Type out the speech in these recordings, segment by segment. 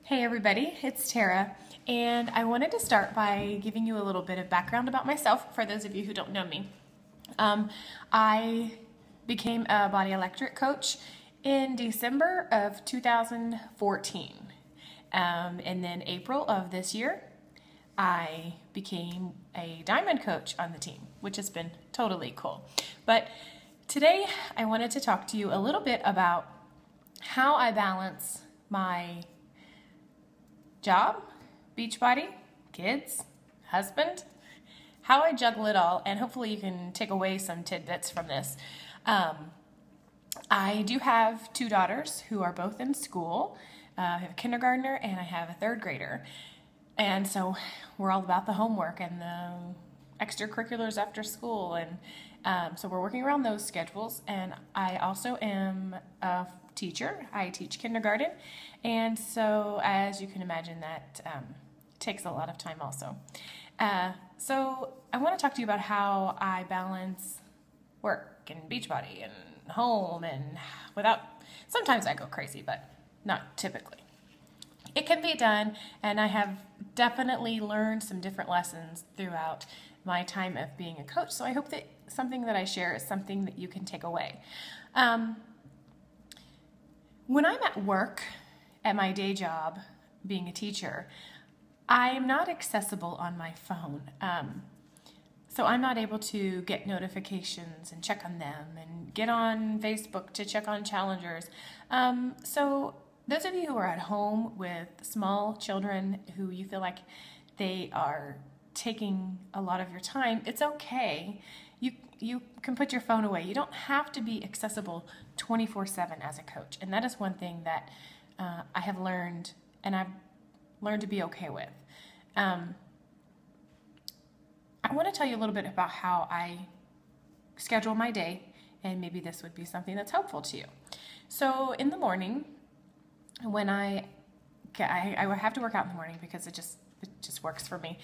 Hey everybody, it's Tara, and I wanted to start by giving you a little bit of background about myself for those of you who don't know me. I became a body electric coach in December of 2014, and then April of this year, I became a diamond coach on the team, which has been totally cool. But today, I wanted to talk to you a little bit about how I balance my job, Beachbody, kids, husband, how I juggle it all, and hopefully you can take away some tidbits from this. I do have two daughters who are both in school. I have a kindergartner and I have a third grader. And so we're all about the homework and the extracurriculars after school. And so we're working around those schedules. And I also am a teacher. I teach kindergarten. And so as you can imagine, that takes a lot of time also. So I want to talk to you about how I balance work and Beachbody and home and sometimes I go crazy, but not typically. It can be done, and I have definitely learned some different lessons throughout my time of being a coach. So I hope that something that I share is something that you can take away. When I'm at work, at my day job, being a teacher, I'm not accessible on my phone. So I'm not able to get notifications and check on them and get on Facebook to check on challengers. So those of you who are at home with small children who you feel like they are taking a lot of your time, it's okay. You can put your phone away. You don't have to be accessible 24/7 as a coach. And that is one thing that I have learned, and I've learned to be okay with. I want to tell you a little bit about how I schedule my day, and maybe this would be something that's helpful to you. So in the morning, when I have to work out in the morning because it just works for me.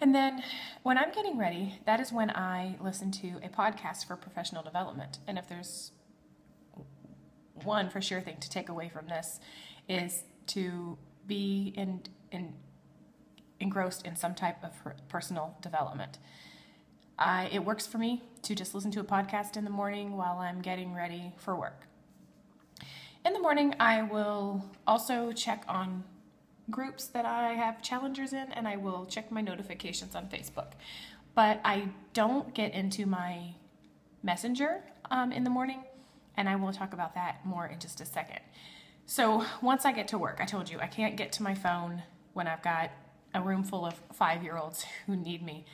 And then when I'm getting ready, that is when I listen to a podcast for professional development. And if there's one for sure thing to take away from this is to be engrossed in some type of personal development. It works for me to just listen to a podcast in the morning while I'm getting ready for work. In the morning, I will also check on groups that I have challengers in, and I will check my notifications on Facebook. But I don't get into my messenger in the morning, and I will talk about that more in just a second. So once I get to work, I told you I can't get to my phone when I've got a room full of 5-year-olds who need me,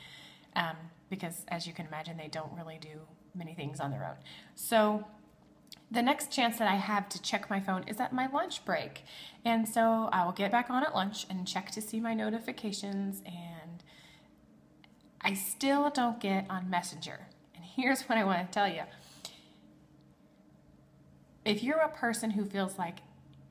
because as you can imagine, they don't really do many things on their own. So the next chance that I have to check my phone is at my lunch break. And so I will get back on at lunch and check to see my notifications, and I still don't get on Messenger. And here's what I want to tell you. If you're a person who feels like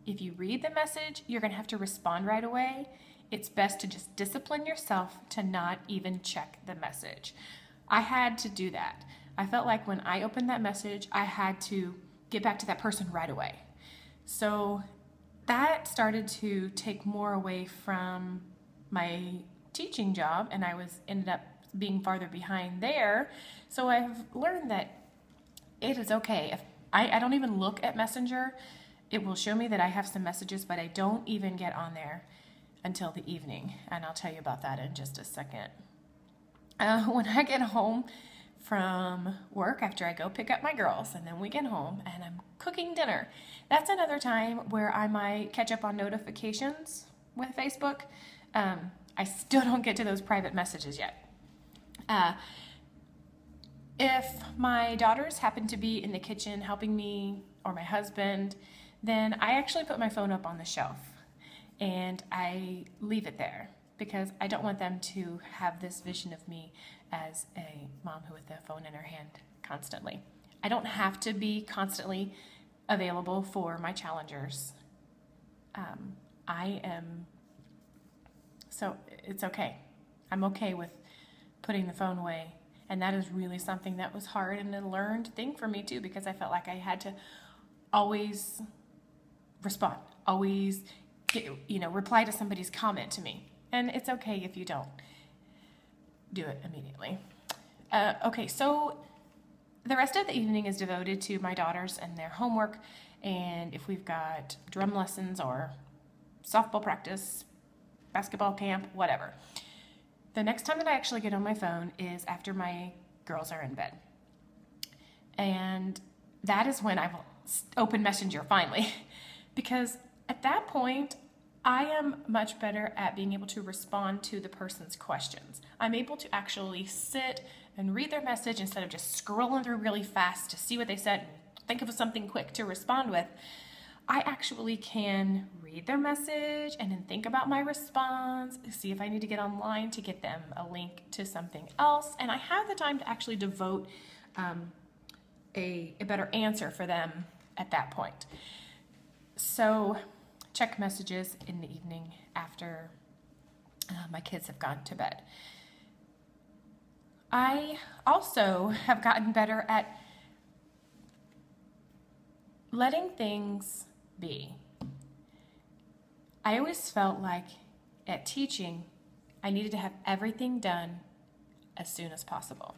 if you read the message, you're going to have to respond right away, it's best to just discipline yourself to not even check the message. I had to do that. I felt like when I opened that message, I had to get back to that person right away. So that started to take more away from my teaching job, and I ended up being farther behind there. So I've learned that it is okay. If I don't even look at Messenger, it will show me that I have some messages, but I don't even get on there until the evening, and I'll tell you about that in just a second. When I get home from work, after I go pick up my girls, and then we get home and I'm cooking dinner, that's another time where I might catch up on notifications with Facebook. I still don't get to those private messages yet. If my daughters happen to be in the kitchen helping me, or my husband, then I actually put my phone up on the shelf and I leave it there, because I don't want them to have this vision of me as a mom who with the phone in her hand constantly. I don't have to be constantly available for my challengers. So it's okay. I'm okay with putting the phone away. And that is really something that was hard and a learned thing for me too, because I felt like I had to always respond, always reply to somebody's comment to me. And it's okay if you don't do it immediately. Okay, so the rest of the evening is devoted to my daughters and their homework, and if we've got drum lessons or softball practice, basketball camp, whatever. The next time that I actually get on my phone is after my girls are in bed. And that is when I will open Messenger finally, because at that point, I am much better at being able to respond to the person's questions. I'm able to actually sit and read their message instead of just scrolling through really fast to see what they said and think of something quick to respond with. I actually can read their message and then think about my response, see if I need to get online to get them a link to something else, and I have the time to actually devote a better answer for them at that point. So check messages in the evening after my kids have gone to bed. I also have gotten better at letting things be. I always felt like at teaching, I needed to have everything done as soon as possible.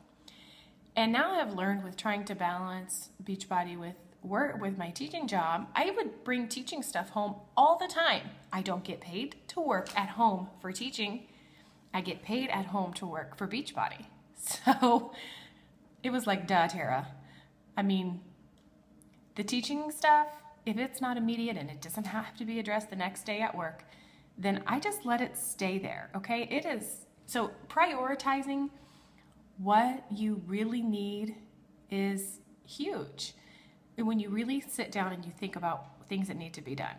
And now I've learned with trying to balance Beachbody with work, with my teaching job, I would bring teaching stuff home all the time. I don't get paid to work at home for teaching. I get paid at home to work for Beachbody. So it was like, duh, Tara. I mean, the teaching stuff, if it's not immediate and it doesn't have to be addressed the next day at work, then I just let it stay there, okay? It is, so prioritizing what you really need is huge when you really sit down and you think about things that need to be done.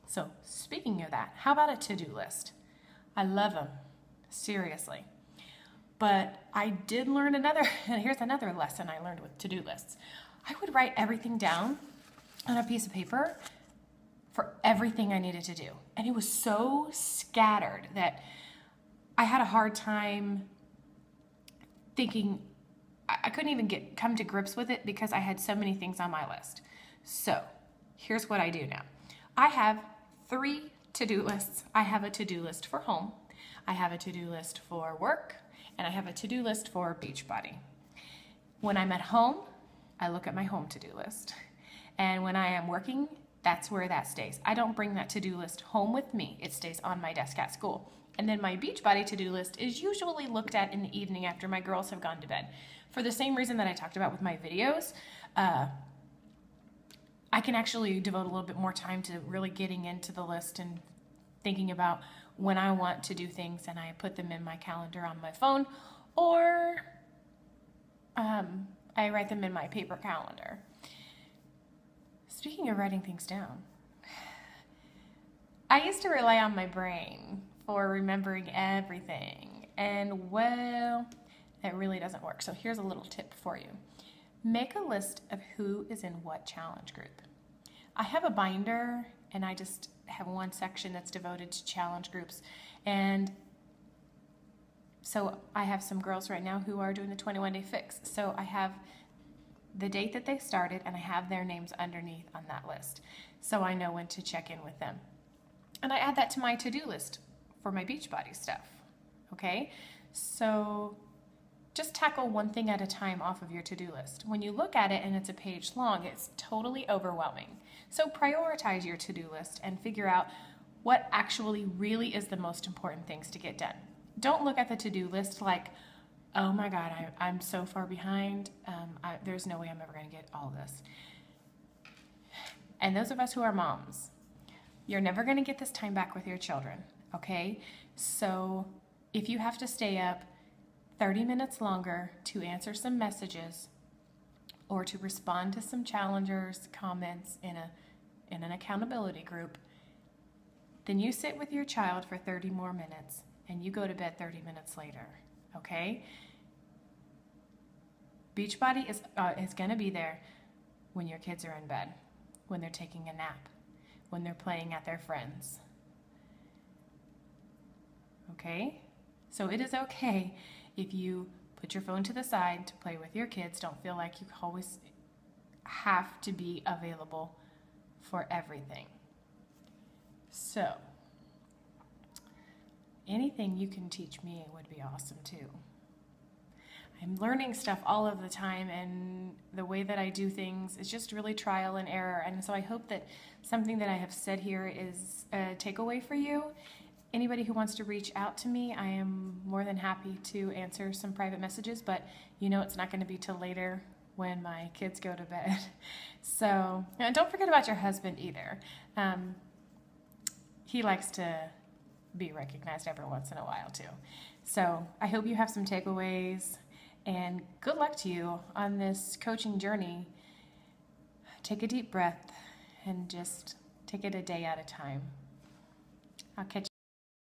So speaking of that, how about a to-do list? I love them, seriously. But I did learn here's another lesson I learned with to-do lists. I would write everything down on a piece of paper for everything I needed to do. And it was so scattered that I had a hard time thinking. I couldn't even come to grips with it because I had so many things on my list. So here's what I do now. I have 3 to-do lists. I have a to-do list for home, I have a to-do list for work, and I have a to-do list for Beachbody. When I'm at home, I look at my home to-do list. And when I am working, that's where that stays. I don't bring that to-do list home with me. It stays on my desk at school. And then my Beachbody to-do list is usually looked at in the evening after my girls have gone to bed. For the same reason that I talked about with my videos, I can actually devote a little bit more time to really getting into the list and thinking about when I want to do things, and I put them in my calendar on my phone, or I write them in my paper calendar. Speaking of writing things down, I used to rely on my brain for remembering everything, and well, it really doesn't work. So here's a little tip for you. Make a list of who is in what challenge group. I have a binder, and I just have one section that's devoted to challenge groups. And so I have some girls right now who are doing the 21-day fix. So I have the date that they started, and I have their names underneath on that list. So I know when to check in with them. And I add that to my to-do list for my Beachbody stuff, okay? So just tackle one thing at a time off of your to-do list. When you look at it and it's a page long, it's totally overwhelming. So prioritize your to-do list and figure out what actually really is the most important things to get done. Don't look at the to-do list like, oh my God, I'm so far behind. There's no way I'm ever going to get all this. And those of us who are moms, you're never going to get this time back with your children, okay? So if you have to stay up 30 minutes longer to answer some messages or to respond to some challengers' comments in an accountability group, then you sit with your child for 30 more minutes and you go to bed 30 minutes later, okay? Beachbody is going to be there when your kids are in bed, when they're taking a nap, when they're playing at their friends, okay? So it is okay if you put your phone to the side to play with your kids. Don't feel like you always have to be available for everything. So anything you can teach me would be awesome too. I'm learning stuff all of the time, and the way that I do things is just really trial and error. And so I hope that something that I have said here is a takeaway for you. Anybody who wants to reach out to me, I am more than happy to answer some private messages, but it's not going to be till later when my kids go to bed. So don't forget about your husband either. He likes to be recognized every once in a while too. So I hope you have some takeaways, and good luck to you on this coaching journey. Take a deep breath and just take it a day at a time. I'll catch you.